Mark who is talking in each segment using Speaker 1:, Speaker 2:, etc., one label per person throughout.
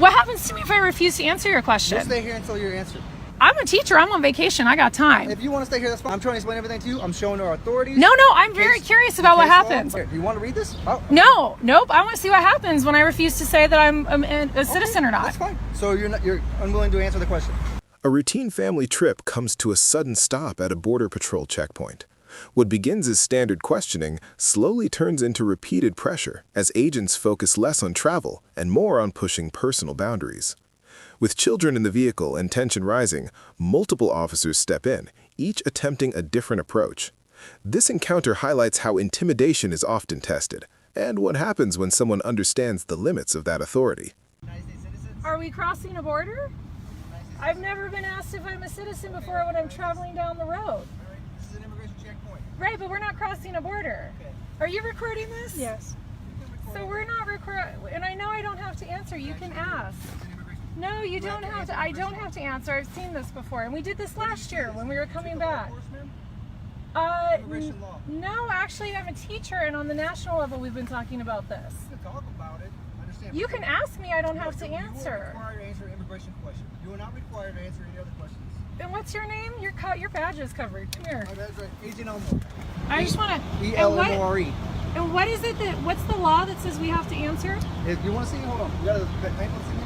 Speaker 1: What happens to me if I refuse to answer your question?
Speaker 2: We'll stay here until you're answered.
Speaker 1: I'm a teacher. I'm on vacation. I got time.
Speaker 2: If you want to stay here, that's fine. I'm trying to explain everything to you. I'm showing our authorities.
Speaker 1: No, I'm very curious about what happens.
Speaker 2: Here, do you want to read this? Oh.
Speaker 1: No, nope. I want to see what happens when I refuse to say that I'm a citizen or not.
Speaker 2: That's fine. So you're unwilling to answer the question.
Speaker 3: A routine family trip comes to a sudden stop at a border patrol checkpoint. What begins as standard questioning slowly turns into repeated pressure as agents focus less on travel and more on pushing personal boundaries. With children in the vehicle and tension rising, multiple officers step in, each attempting a different approach. This encounter highlights how intimidation is often tested, and what happens when someone understands the limits of that authority.
Speaker 1: Are we crossing a border? I've never been asked if I'm a citizen before when I'm traveling down the road.
Speaker 2: This is an immigration checkpoint.
Speaker 1: Right, but we're not crossing a border.
Speaker 2: Okay.
Speaker 1: Are you recording this?
Speaker 4: Yes.
Speaker 1: So we're not recording, and I know I don't have to answer. You can ask. No, you don't have to. I don't have to answer. I've seen this before, and we did this last year when we were coming back. No, actually, I'm a teacher, and on the national level, we've been talking about this.
Speaker 2: You can talk about it. Understand?
Speaker 1: You can ask me. I don't have to
Speaker 2: You are
Speaker 1: answer.
Speaker 2: required to answer an immigration question. You are not required to answer any other questions.
Speaker 1: And what's your name? Your badge is covered. Come here.
Speaker 2: My bad's right. Agent Elmore.
Speaker 1: I just want to.
Speaker 2: E-L-M-O-R-E.
Speaker 1: And what is it that? What's the law that says we have to answer?
Speaker 2: If you want to see, hold on. You got a paint on me?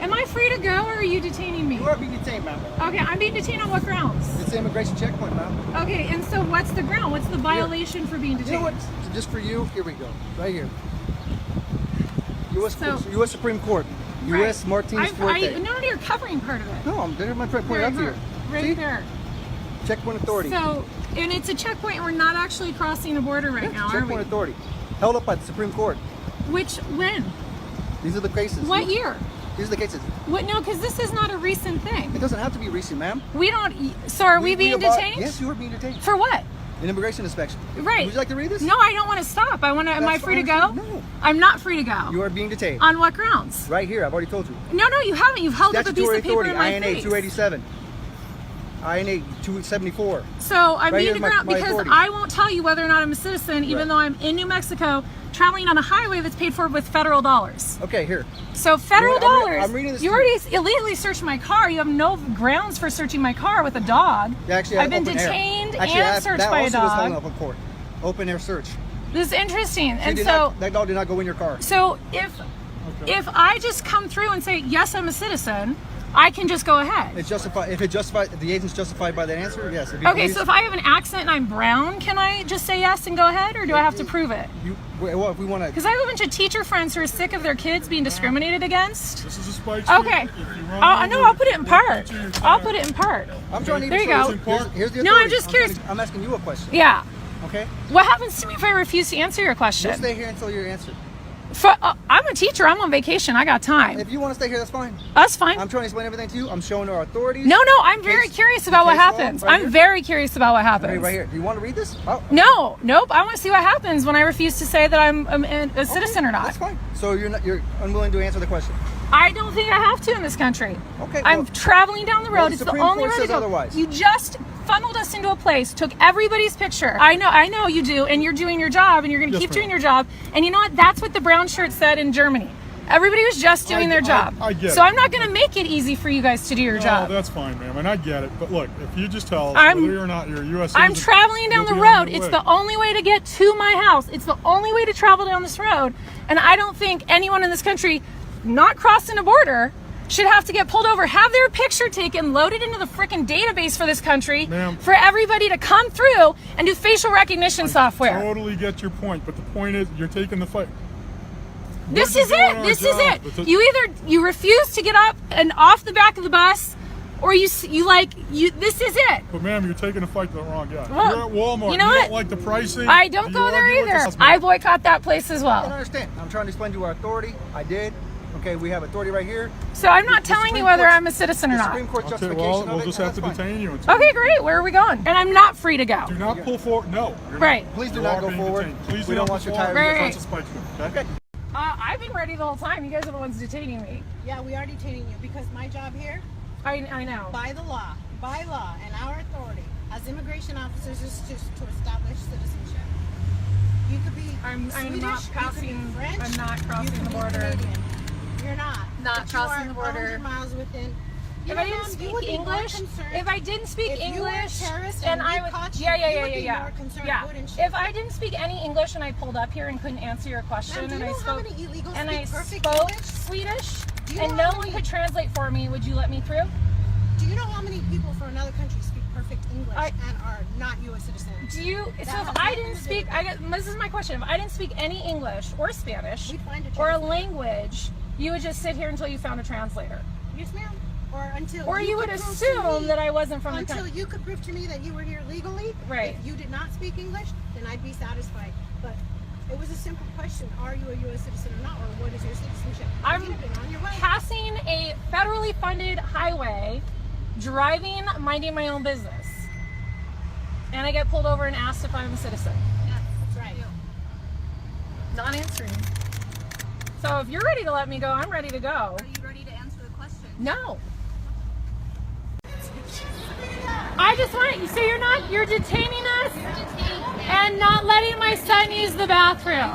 Speaker 1: Am I free to go, or are you detaining me?
Speaker 2: You are being detained, ma'am.
Speaker 1: Okay, I'm being detained on what grounds?
Speaker 2: It's an immigration checkpoint, ma'am.
Speaker 1: Okay, and so what's the ground? What's the violation for being detained?
Speaker 2: You know what? Just for you, here we go. Right here. U.S. Supreme Court.
Speaker 1: Right.
Speaker 2: U.S. Martinez Fuerte.
Speaker 1: No, you're covering part of it.
Speaker 2: No, I'm there. My point out here.
Speaker 1: Right
Speaker 2: See?
Speaker 1: there.
Speaker 2: Checkpoint authority.
Speaker 1: So, and it's a checkpoint. We're not actually crossing a border right now, are we?
Speaker 2: Checkpoint authority. Held up by the Supreme Court.
Speaker 1: When?
Speaker 2: These are the cases.
Speaker 1: What year?
Speaker 2: These are the cases.
Speaker 1: What? No, because this is not a recent thing.
Speaker 2: It doesn't have to be recent, ma'am.
Speaker 1: We don't. So are we being detained?
Speaker 2: Yes, you are being detained.
Speaker 1: For what?
Speaker 2: An immigration inspection.
Speaker 1: Right.
Speaker 2: Would you like to read this?
Speaker 1: No, I don't want to stop. I want to. Am I free to go?
Speaker 2: No.
Speaker 1: I'm not free to go.
Speaker 2: You are being detained.
Speaker 1: On what grounds?
Speaker 2: Right here. I've already told you.
Speaker 1: No, you haven't. You've held up a piece
Speaker 2: Statutory
Speaker 1: of paper
Speaker 2: authority.
Speaker 1: in my
Speaker 2: INA
Speaker 1: face.
Speaker 2: 287. INA 274.
Speaker 1: So I'm
Speaker 2: Right
Speaker 1: being
Speaker 2: here's my
Speaker 1: because
Speaker 2: authority.
Speaker 1: I won't tell you whether or not I'm a citizen, even though I'm in New Mexico, traveling on a highway that's paid for with federal dollars.
Speaker 2: Okay, here.
Speaker 1: So federal dollars.
Speaker 2: I'm reading this.
Speaker 1: You already illegally searched my car. You have no grounds for searching my car with a dog.
Speaker 2: Actually,
Speaker 1: I've been
Speaker 2: open air.
Speaker 1: detained
Speaker 2: Actually,
Speaker 1: and searched by a
Speaker 2: That also was hung
Speaker 1: dog.
Speaker 2: up in court. Open air search.
Speaker 1: This is interesting. And
Speaker 2: Did
Speaker 1: so
Speaker 2: not, that dog did not go in your car.
Speaker 1: So if I just come through and say yes, I'm a citizen, I can just go ahead.
Speaker 2: It's justified. If the agent's justified by that answer, yes.
Speaker 1: Okay, so if I have an accent and I'm brown, can I just say yes and go ahead, or do I have to prove it?
Speaker 2: Well, if we want to.
Speaker 1: Because I have a bunch of teacher friends who are sick of their kids being discriminated against.
Speaker 4: This is a spike strip.
Speaker 1: Okay. I'll put it in park. I'll put it in park.
Speaker 2: I'm trying to.
Speaker 1: There you go.
Speaker 2: Here's the
Speaker 1: No, I'm
Speaker 2: authority.
Speaker 1: just curious.
Speaker 2: I'm asking you a question.
Speaker 1: Yeah.
Speaker 2: Okay.
Speaker 1: What happens to me if I refuse to answer your question?
Speaker 2: We'll stay here until you're answered.
Speaker 1: I'm a teacher. I'm on vacation. I got time.
Speaker 2: If you want to stay here, that's fine.
Speaker 1: That's fine.
Speaker 2: I'm trying to explain everything to you. I'm showing our authorities.
Speaker 1: No, I'm very curious about what happens. I'm very curious about what happens.
Speaker 2: Right here. Do you want to read this? Oh.
Speaker 1: No, I want to see what happens when I refuse to say that I'm a citizen or not.
Speaker 2: That's fine. So you're unwilling to answer the question.
Speaker 1: I don't think I have to in this country.
Speaker 2: Okay.
Speaker 1: I'm traveling down the road.
Speaker 2: Well,
Speaker 1: it's the
Speaker 2: Supreme
Speaker 1: only
Speaker 2: Court
Speaker 1: way to
Speaker 2: says
Speaker 1: go.
Speaker 2: otherwise.
Speaker 1: You just funneled us into a place, took everybody's picture. I know you do, and you're doing your job, and you're going to keep doing your job. And you know what? That's what the brown shirt said in Germany. Everybody was just doing their job.
Speaker 4: I get
Speaker 1: so
Speaker 4: it.
Speaker 1: I'm not going to make it easy for you guys to do your job.
Speaker 4: No, that's fine, ma'am, and I get it. But look, if you just tell us whether or not you're a U.S. citizen,
Speaker 1: I'm traveling down the
Speaker 4: you'll be on
Speaker 1: road.
Speaker 4: your
Speaker 1: It's
Speaker 4: way.
Speaker 1: the only way to get to my house. It's the only way to travel down this road. And I don't think anyone in this country not crossing a border should have to get pulled over, have their picture taken, loaded into the freaking database for this country, for everybody to come through and do facial recognition software.
Speaker 4: Totally get your point, but the point is you're taking the fight.
Speaker 1: This is it. You refuse to get up and off the back of the bus, or this is it.
Speaker 4: But ma'am, you're taking a fight to the wrong guy.
Speaker 1: Well,
Speaker 4: you're at Walmart.
Speaker 1: you know
Speaker 4: don't
Speaker 1: what?
Speaker 4: like the pricing.
Speaker 1: I don't go there either. I boycott that place as
Speaker 2: I
Speaker 1: well.
Speaker 2: can understand. I'm trying to explain to you our authority. I did. Okay, we have authority right here.
Speaker 1: So I'm not telling you whether I'm a citizen or
Speaker 2: The
Speaker 1: not.
Speaker 2: Supreme Court
Speaker 4: Okay,
Speaker 2: justification
Speaker 4: well,
Speaker 2: of
Speaker 4: we'll
Speaker 2: it,
Speaker 4: just
Speaker 2: and
Speaker 4: have to
Speaker 2: that's fine.
Speaker 4: detain you. Until
Speaker 1: Okay, great. Where are we going? And I'm not free to go.
Speaker 4: Do not pull forward. No. You're
Speaker 1: Right.
Speaker 4: Not.
Speaker 2: Please do
Speaker 4: You
Speaker 2: not
Speaker 4: are
Speaker 2: go
Speaker 4: being
Speaker 2: forward.
Speaker 4: detained. Please
Speaker 2: We
Speaker 4: do
Speaker 2: don't
Speaker 4: not
Speaker 2: want your
Speaker 4: pull forward.
Speaker 2: tires
Speaker 1: Right.
Speaker 4: That's a spike strip, okay?
Speaker 1: I've been ready the whole time. You guys are the ones detaining me.
Speaker 5: Yeah, we are detaining you because my job here,
Speaker 1: I know.
Speaker 5: by law, and our authority as immigration officers is just to establish citizenship. You could be
Speaker 1: I'm
Speaker 5: Swedish,
Speaker 1: not
Speaker 5: you could be
Speaker 1: crossing.
Speaker 5: French,
Speaker 1: I'm not
Speaker 5: you
Speaker 1: crossing
Speaker 5: could
Speaker 1: the
Speaker 5: be
Speaker 1: border.
Speaker 5: Canadian. You're not.
Speaker 1: not
Speaker 5: But
Speaker 1: crossing
Speaker 5: you
Speaker 1: the
Speaker 5: are
Speaker 1: border.
Speaker 5: 100 miles within. You
Speaker 1: If
Speaker 5: know,
Speaker 1: I didn't
Speaker 5: Mom, you
Speaker 1: speak
Speaker 5: would be more
Speaker 1: English,
Speaker 5: concerned
Speaker 1: if I didn't speak
Speaker 5: if you were a
Speaker 1: English,
Speaker 5: terrorist
Speaker 1: and
Speaker 5: and we
Speaker 1: I would,
Speaker 5: caught you,
Speaker 1: yeah,
Speaker 5: you would be more concerned,
Speaker 1: yeah.
Speaker 5: wouldn't you?
Speaker 1: If I didn't speak any English and I pulled up here and couldn't answer your question,
Speaker 5: Ma'am, do
Speaker 1: and
Speaker 5: you
Speaker 1: I
Speaker 5: know how
Speaker 1: spoke,
Speaker 5: many illegals
Speaker 1: and I
Speaker 5: speak perfect
Speaker 1: spoke
Speaker 5: English?
Speaker 1: Swedish,
Speaker 5: Do you
Speaker 1: and
Speaker 5: know
Speaker 1: no
Speaker 5: how
Speaker 1: one
Speaker 5: many-
Speaker 1: could translate for me, would you let me through?
Speaker 5: Do you know how many people from another country speak perfect English
Speaker 1: I-
Speaker 5: and are not U.S. citizens?
Speaker 1: Do you?
Speaker 5: That
Speaker 1: So
Speaker 5: has
Speaker 1: if I
Speaker 5: nothing
Speaker 1: didn't
Speaker 5: to do
Speaker 1: speak,
Speaker 5: with
Speaker 1: this is my question. If I didn't speak any English or Spanish
Speaker 5: We'd find a
Speaker 1: or a
Speaker 5: translator.
Speaker 1: language, you would just sit here until you found a translator,
Speaker 5: Yes, ma'am. Or until
Speaker 1: or you would
Speaker 5: could prove to
Speaker 1: assume
Speaker 5: me-
Speaker 1: that I wasn't from the
Speaker 5: until
Speaker 1: country.
Speaker 5: you could prove to me that you were here legally.
Speaker 1: Right.
Speaker 5: If you did not speak English, then I'd be satisfied. But it was a simple question: are you a U.S. citizen or not, or what is your citizenship?
Speaker 1: I'm
Speaker 5: You'd have been on your way.
Speaker 1: passing a federally funded highway, driving, minding my own business, and I get pulled over and asked if I'm a citizen.
Speaker 5: That's right.
Speaker 1: Not answering. So if you're ready to let me go, I'm ready to go.
Speaker 6: Are you ready to answer the question?
Speaker 1: No. I just want you. So you're detaining us and not letting my son use the bathroom.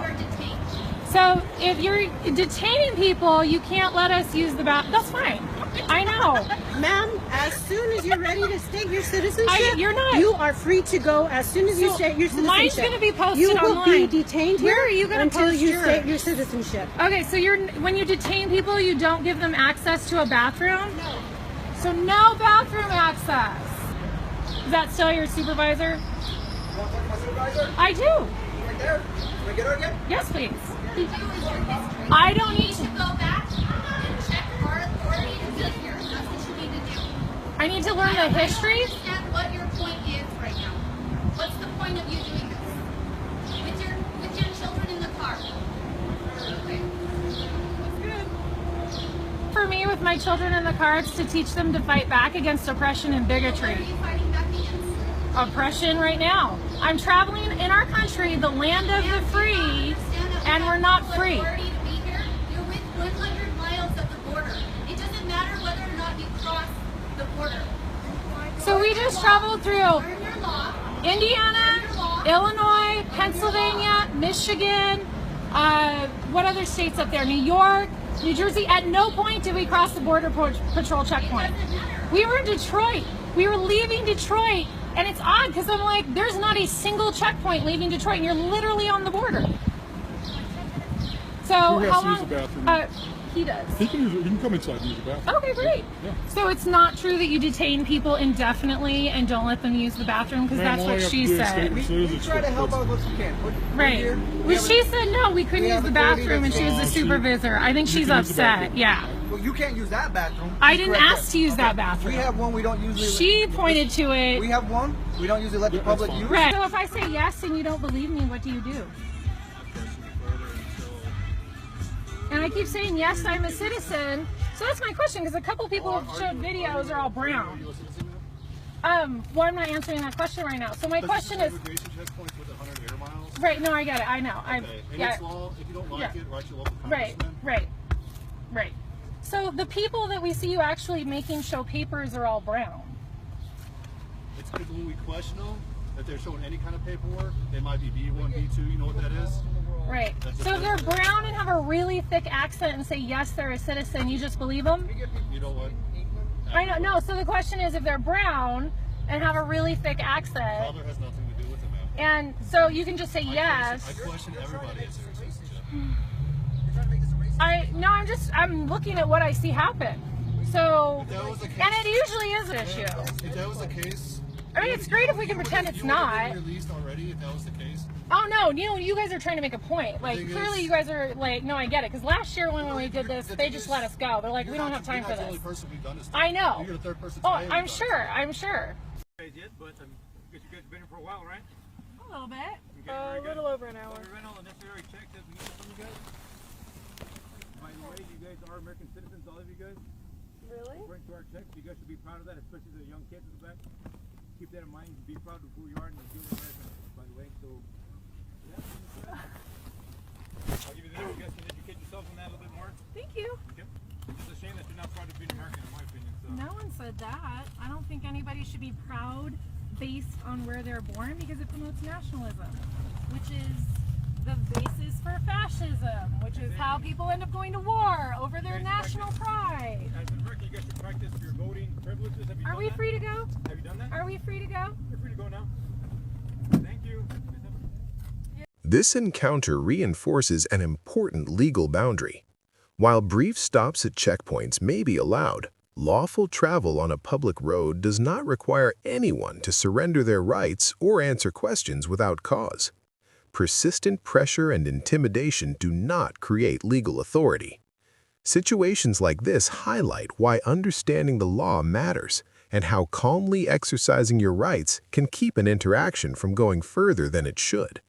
Speaker 1: So if you're detaining people, you can't let us use the bathroom. That's fine. I know.
Speaker 5: Ma'am, as soon as you're ready to state your citizenship,
Speaker 1: you're not.
Speaker 5: You are free to go as soon as you
Speaker 1: So
Speaker 5: state your citizenship.
Speaker 1: mine's gonna be posted
Speaker 5: You will
Speaker 1: online.
Speaker 5: be detained
Speaker 1: Where
Speaker 5: here
Speaker 1: are you gonna
Speaker 5: until
Speaker 1: post
Speaker 5: you
Speaker 1: yours?
Speaker 5: state your citizenship.
Speaker 1: Okay, so when you detain people, you don't give them access to a bathroom?
Speaker 5: No.
Speaker 1: So no bathroom access. Is that still your supervisor?
Speaker 2: You want to talk to my supervisor?
Speaker 1: I do.
Speaker 2: Right there. Can I get her again?
Speaker 1: Yes, please.
Speaker 6: To do is your history.
Speaker 1: I don't
Speaker 6: You
Speaker 1: need
Speaker 6: need to
Speaker 1: to.
Speaker 6: go back and check our authority to be here. That's what you need to do.
Speaker 1: I need to learn the history.
Speaker 6: I don't understand what your point is right now. What's the point of you doing this? With your children in the car. Okay.
Speaker 1: For me, with my children in the car, it's to teach them to fight back against oppression and
Speaker 6: What are
Speaker 1: bigotry.
Speaker 6: you fighting back against?
Speaker 1: Oppression right now. I'm traveling in our country, the land of the free, and we're not free.
Speaker 6: Authority to be here. You're with 100 miles of the border. It doesn't matter whether or not you cross the border.
Speaker 1: So we just traveled through
Speaker 6: Learn your law.
Speaker 1: Indiana, Illinois, Pennsylvania, Michigan, what other states up there? New York, New Jersey. At no point did we cross the border patrol checkpoint. We were in Detroit. We were leaving Detroit, and it's odd because I'm like, there's not a single checkpoint leaving Detroit, and you're literally on the border. So
Speaker 4: Who has
Speaker 1: how
Speaker 4: to use
Speaker 1: long?
Speaker 4: the bathroom?
Speaker 1: He does.
Speaker 4: He can come inside and use the bathroom.
Speaker 1: Okay, great.
Speaker 4: Yeah.
Speaker 1: So it's not true that you detain people indefinitely and don't let them use the bathroom because
Speaker 4: Ma'am,
Speaker 1: that's
Speaker 4: all
Speaker 1: what
Speaker 4: you have
Speaker 1: she
Speaker 4: to do is
Speaker 1: said.
Speaker 4: state your
Speaker 2: We
Speaker 4: citizenship.
Speaker 2: try to help out what we can. We're
Speaker 1: Right.
Speaker 2: here.
Speaker 1: Well, she said no, we couldn't
Speaker 2: we
Speaker 1: use
Speaker 2: have
Speaker 1: the
Speaker 2: authority
Speaker 1: bathroom, and
Speaker 2: to-
Speaker 1: she was the
Speaker 4: she-
Speaker 1: supervisor. I think
Speaker 4: you
Speaker 1: she's
Speaker 4: can use the
Speaker 1: upset.
Speaker 4: bathroom.
Speaker 1: Yeah.
Speaker 2: Well, you can't use that bathroom.
Speaker 1: I
Speaker 2: She's
Speaker 1: didn't
Speaker 2: correct
Speaker 1: ask
Speaker 2: there.
Speaker 1: to use that
Speaker 2: Okay.
Speaker 1: bathroom.
Speaker 2: We have one. We don't usually.
Speaker 1: She pointed to it.
Speaker 2: We have one. We don't usually let the
Speaker 4: Yeah, that's
Speaker 2: public
Speaker 4: fine.
Speaker 2: use.
Speaker 1: Right. So if I say yes and you don't believe me, what do you do? And I keep saying yes, I'm a citizen. So that's my question, because a couple people have showed videos are all brown. Well, I'm not answering that question right now. So my question is,
Speaker 7: Immigration checkpoints with 100 air miles.
Speaker 1: right? No, I get it. I know. I'm.
Speaker 7: Okay. And
Speaker 1: Yeah.
Speaker 7: it's law. If you don't like
Speaker 1: Yeah.
Speaker 7: it, write your local
Speaker 1: Right.
Speaker 7: congressman.
Speaker 1: Right. So the people that we see you actually making show papers are all brown.
Speaker 7: It's because when we question them, if they're showing any kind of paperwork, they might be B1, B2. You know what that is?
Speaker 1: Right. So if they're brown and have a really thick accent and say yes, they're a citizen, you just believe them?
Speaker 7: You know what?
Speaker 1: I don't know. So the question is, if they're brown and have a really thick accent,
Speaker 7: Color has nothing to do with it, man.
Speaker 1: and so you can just say
Speaker 7: I
Speaker 1: yes.
Speaker 7: question everybody as their citizenship.
Speaker 1: I'm looking at what I see happen. So,
Speaker 7: If that was the case,
Speaker 1: and it usually is an issue.
Speaker 7: if that was the case,
Speaker 1: I mean, it's great if we can pretend it's not.
Speaker 7: You would have been released already if that was the case.
Speaker 1: Oh no, you guys are trying to make a point. Like
Speaker 7: thing
Speaker 1: clearly,
Speaker 7: is-
Speaker 1: you guys are like, no, I get it. Because last year when we did this, they just let us go. They're like, we don't have time for
Speaker 7: You're not the
Speaker 1: this.
Speaker 7: only person we've done this to.
Speaker 1: I know.
Speaker 7: You're the third person
Speaker 1: Oh,
Speaker 7: today we've
Speaker 1: I'm
Speaker 7: done this
Speaker 1: sure.
Speaker 7: to.
Speaker 1: I'm sure.
Speaker 8: guys did, but I guess you guys have been here for a while, right?
Speaker 1: A little bit.
Speaker 8: Okay, very
Speaker 1: A
Speaker 8: good.
Speaker 1: little over an hour.
Speaker 8: So we ran all the necessary checks that we needed from you guys. By the way, you guys are American citizens, all of you guys.
Speaker 1: Really?
Speaker 8: According to our checks, you guys should be proud of that, especially the young kids in the back. Keep that in mind. Be proud of who you are and you're American, by the way. So, yeah. I'll give you the little guess and educate yourself on that a little bit more.
Speaker 1: Thank you.
Speaker 8: Okay? It's just a shame that you're not proud of being American, in my opinion. So.
Speaker 1: No one said that. I don't think anybody should be proud based on where they're born because it promotes nationalism, which is the basis for fascism, which is how people end up going to war over their national pride.
Speaker 8: As an American, you guys should practice your voting privileges. Have you
Speaker 1: Are
Speaker 8: done
Speaker 1: we
Speaker 8: that?
Speaker 1: free to go?
Speaker 8: Have you done that?
Speaker 1: Are we free to go?
Speaker 8: You're free to go now. Thank you.
Speaker 3: This encounter reinforces an important legal boundary. While brief stops at checkpoints may be allowed, lawful travel on a public road does not require anyone to surrender their rights or answer questions without cause. Persistent pressure and intimidation do not create legal authority. Situations like this highlight why understanding the law matters and how calmly exercising your rights can keep an interaction from going further than it should.